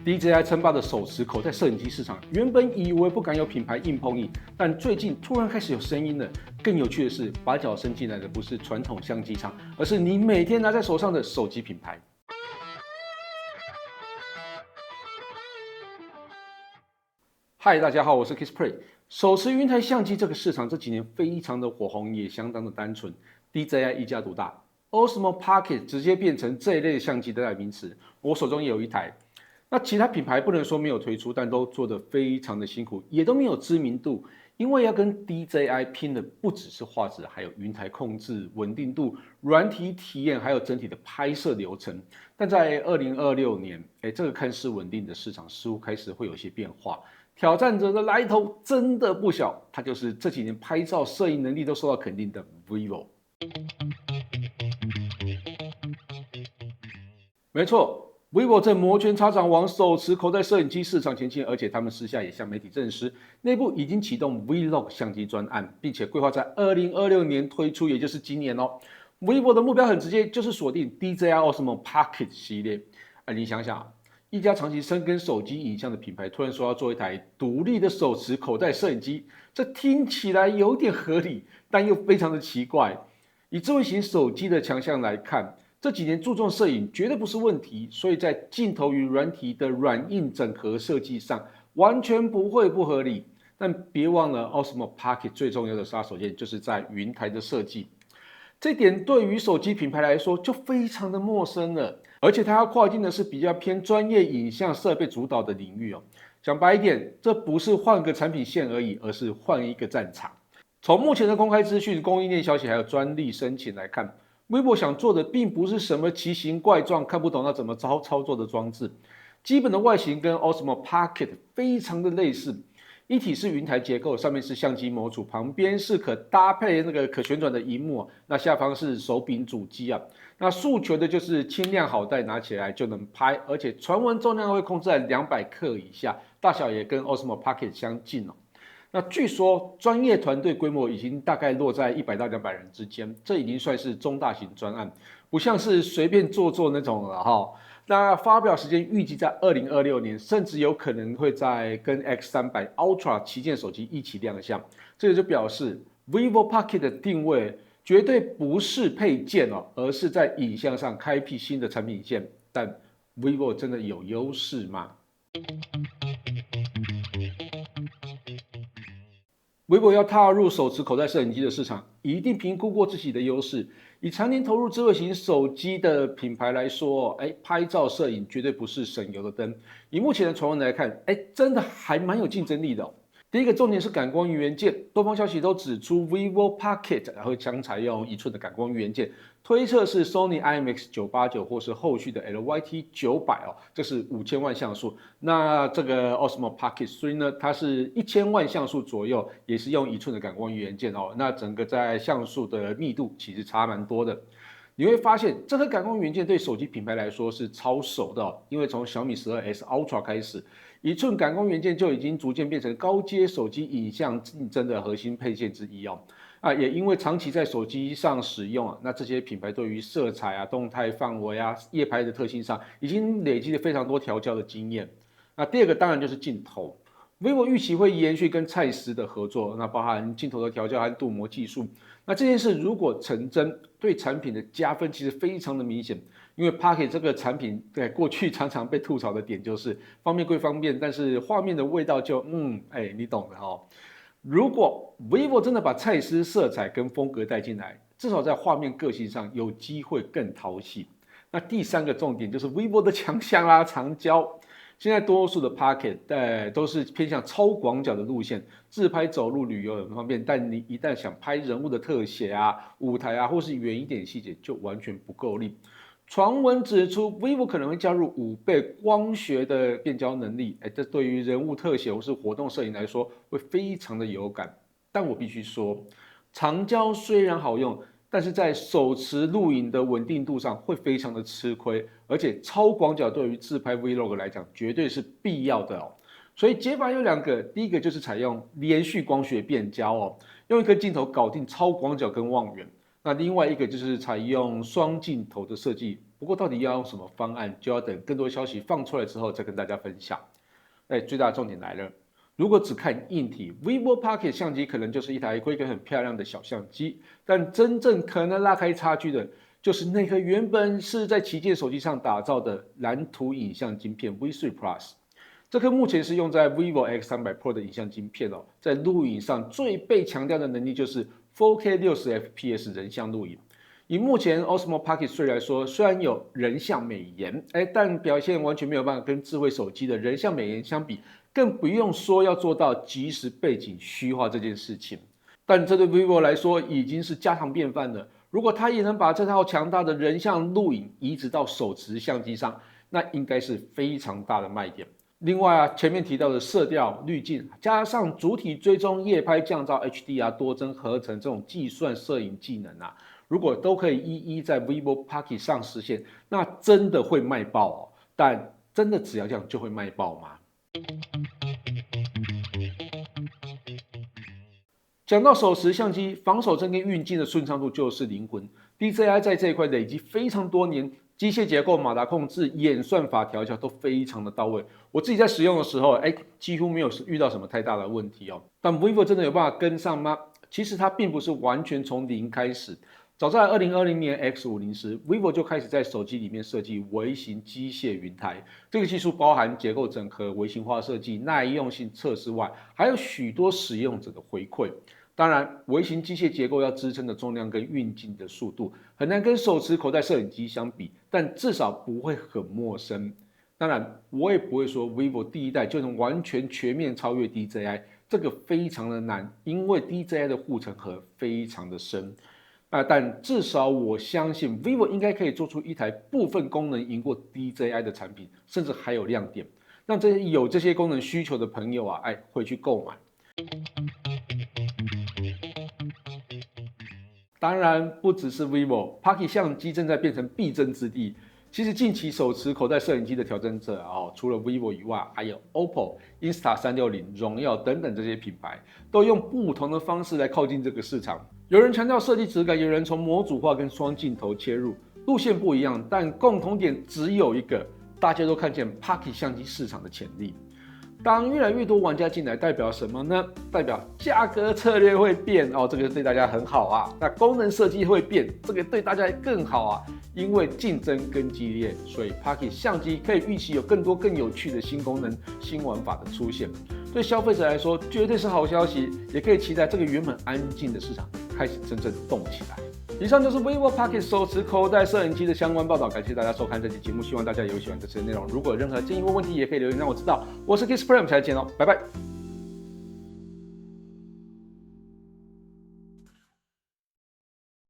DJI 称霸的手持口袋摄影机市场，原本以为不敢有品牌硬碰硬，但最近突然开始有声音了。更有趣的是，把脚伸进来的不是传统相机厂，而是你每天拿在手上的手机品牌。嗨，大家好，我是 Kissplay。手持云台相机这个市场这几年非常的火红，也相当的单纯。DJI 一家独大 ，Osmo Pocket 直接变成这一类相机的代名词。我手中也有一台。那其他品牌不能说没有推出，但都做得非常的辛苦，也都没有知名度。因为要跟 DJI 拼的不只是画质，还有云台控制、稳定度、软体体验，还有整体的拍摄流程。但在2026年，这个看似稳定的市场似乎开始会有些变化。挑战者的来头真的不小，它就是这几年拍照摄影能力都受到肯定的 Vivo。没错。Vivo 正摩拳擦掌往手持口袋摄影机市场前进，而且他们私下也向媒体证实，内部已经启动 Vlog 相机专案，并且规划在2026年推出，也就是今年哦。Vivo 的目标很直接，就是锁定 DJI Osmo Pocket 系列。你想想，一家长期深耕手机影像的品牌，突然说要做一台独立的手持口袋摄影机，这听起来有点合理，但又非常的奇怪。以智慧型手机的强项来看，这几年注重摄影绝对不是问题，所以在镜头与软体的软硬整合设计上完全不会不合理。但别忘了 Osmo Pocket 最重要的杀手锏就是在云台的设计，这点对于手机品牌来说就非常的陌生了，而且它要跨进的是比较偏专业影像设备主导的领域哦。讲白一点，这不是换个产品线而已，而是换一个战场。从目前的公开资讯、供应链消息还有专利申请来看，Vivo 想做的并不是什么奇形怪状、看不懂要怎么操作的装置，基本的外形跟 Osmo Pocket 非常的类似，一体式云台结构，上面是相机模组，旁边是可搭配那个可旋转的萤幕，那下方是手柄主机啊。那诉求的就是轻量好带，拿起来就能拍，而且传闻重量会控制在200克以下，大小也跟 Osmo Pocket 相近哦。那据说专业团队规模已经大概落在100到200人之间，这已经算是中大型专案，不像是随便做那种了哈。那发表时间预计在2026年，甚至有可能会在跟 X300 Ultra 旗舰手机一起亮相。这个就表示 Vivo Pocket 的定位绝对不是配件哦，而是在影像上开辟新的产品线。但 Vivo 真的有优势吗？Vivo 要踏入手持口袋摄影机的市场，一定评估过自己的优势。以常年投入智慧型手机的品牌来说，拍照摄影绝对不是省油的灯。以目前的传闻来看，真的还蛮有竞争力的哦。第一个重点是感光元件，多方消息都指出 Vivo Pocket 会将采用1寸的感光元件，推测是 Sony IMX989或是后续的 LYT900哦，这是5000万像素。那这个 Osmo Pocket 3呢，它是1000万像素左右，也是用1寸的感光元件哦。那整个在像素的密度其实差蛮多的。你会发现，这颗感光元件对手机品牌来说是超熟的哦，因为从小米12S Ultra 开始，1寸感光元件就已经逐渐变成高阶手机影像竞争的核心配件之一哦。也因为长期在手机上使用啊，那这些品牌对于色彩啊、动态范围啊、夜拍的特性上，已经累积了非常多调教的经验。那第二个当然就是镜头。Vivo 预期会延续跟蔡司的合作，那包含镜头的调教和镀膜技术。那这件事如果成真，对产品的加分其实非常的明显。因为 Pocket 这个产品，对过去常常被吐槽的点就是方便归方便，但是画面的味道就你懂的哦。如果 Vivo 真的把蔡司色彩跟风格带进来，至少在画面个性上有机会更讨喜。那第三个重点就是 Vivo 的强项啦，长焦。现在多数的 Pocket 都是偏向超广角的路线，自拍、走路、旅游很方便，但你一旦想拍人物的特写啊、舞台啊，或是远一点细节，就完全不够力。传闻指出 ，vivo 可能会加入5倍光学的变焦能力，这对于人物特写或是活动摄影来说，会非常的有感。但我必须说，长焦虽然好用，但是在手持录影的稳定度上会非常的吃亏，而且超广角对于自拍 vlog 来讲绝对是必要的哦。所以解法有2个，第一个就是采用连续光学变焦哦，用一颗镜头搞定超广角跟望远。那另外一个就是采用双镜头的设计，不过到底要用什么方案，就要等更多消息放出来之后再跟大家分享。最大的重点来了，如果只看硬体 ，vivo Pocket 相机可能就是一台规格很漂亮的小相机，但真正可能拉开差距的，就是那颗原本是在旗舰手机上打造的蓝图影像晶片 V3 Plus。这颗目前是用在 vivo X300 Pro 的影像晶片哦，在录影上最被强调的能力就是 4K 60fps 人像录影。以目前 Osmo Pocket 3来说，虽然有人像美颜，但表现完全没有办法跟智慧手机的人像美颜相比，更不用说要做到即时背景虚化这件事情。但这对 vivo 来说已经是家常便饭了。如果它也能把这套强大的人像录影移植到手持相机上，那应该是非常大的卖点。另外前面提到的色调、滤镜，加上主体追踪、夜拍、降噪、HDR 多帧合成这种计算摄影技能如果都可以一一在 vivo Pocket 上实现，那真的会卖爆哦。但真的只要这样就会卖爆吗？讲到手持相机，防手震跟运镜的顺畅度就是灵魂。DJI 在这一块累积非常多年，机械结构、马达控制、演算法调教都非常的到位。我自己在使用的时候，几乎没有遇到什么太大的问题哦。但 vivo 真的有办法跟上吗？其实它并不是完全从零开始。早在2020年 X50时 ，vivo 就开始在手机里面设计微型机械云台。这个技术包含结构整合、微型化设计、耐用性测试外，还有许多使用者的回馈。当然，微型机械结构要支撑的重量跟运镜的速度，很难跟手持口袋摄影机相比，但至少不会很陌生。当然，我也不会说 vivo 第一代就能完全全面超越 DJI， 这个非常的难，因为 DJI 的护城河非常的深。但至少我相信 vivo 应该可以做出一台部分功能赢过 DJI 的产品，甚至还有亮点，让有这些功能需求的朋友会去购买。当然，不只是 vivo Pocket 相机正在变成必争之地。其实近期手持口袋摄影机的挑战者除了 vivo 以外，还有 OPPO、Insta360、荣耀等等这些品牌，都用不同的方式来靠近这个市场。有人强调设计质感，有人从模组化跟双镜头切入，路线不一样，但共同点只有一个，大家都看见 Pocket 相机市场的潜力。当越来越多玩家进来，代表什么呢？代表价格策略会变这个对大家很好那功能设计会变，这个对大家更好因为竞争更激烈，所以 Pocket 相机可以预期有更多更有趣的新功能、新玩法的出现。对消费者来说，绝对是好消息，也可以期待这个原本安静的市场开始真正动起来。以上就是 vivo Pocket 手持口袋摄影机的相关报道，感谢大家收看这期节目，希望大家有喜欢这次的内容。如果有任何建议或问题，也可以留言让我知道。我是 Kiss Prime， 下次见拜拜。